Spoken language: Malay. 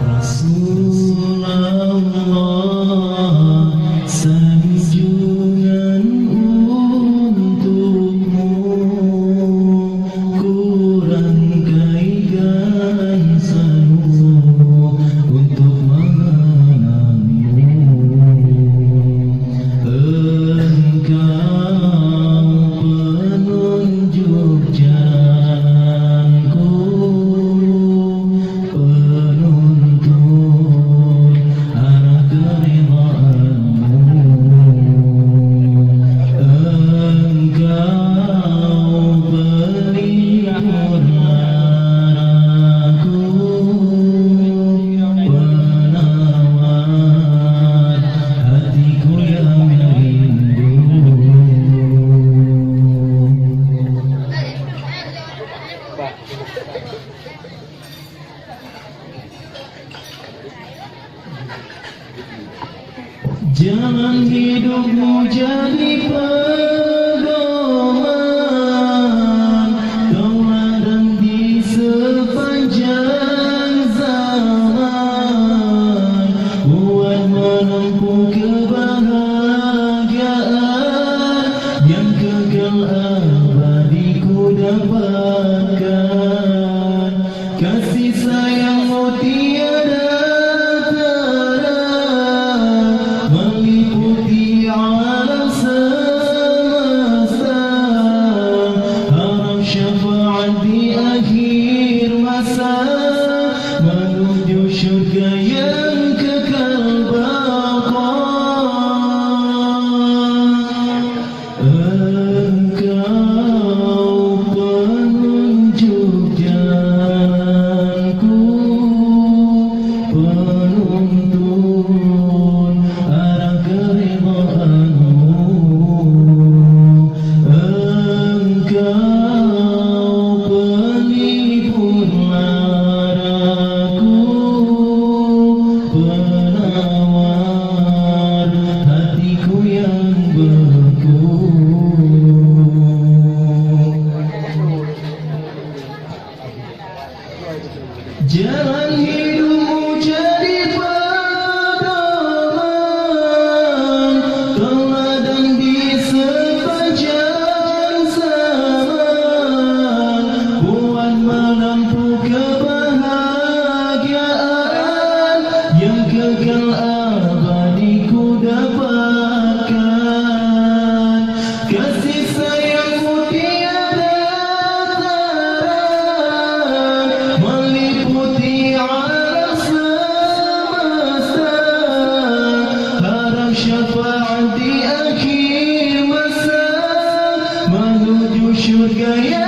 Rasulullah sanjungan untukmu, kurang kaigan selalu untuk mengenangmu. Engkau penunjuk jalanku, jalan hidupmu jadi pedoman, tauladan di sepanjang zaman, buat menempuh kebahagiaan yang kekal abadi ku dapatkan. Kasih sayangmu tiada meliputi alam semesta, harap syafaat di akhir masa, menuju syurga yang kekal baqa. Engkau penunjuk jalanku, penuntun arah keridhaanmu. Engkau pelipur laraku, penawar hatiku yang beku. Jalan hidupmu jadi pedoman, tauladan di sepanjang zaman, buat menempuh kebahagiaan yang kekal abadi ku dapatkan. Kasih sayangmu tiada tara, meliputi alam semesta, harap syafaat di akhir masa, menuju syurga yang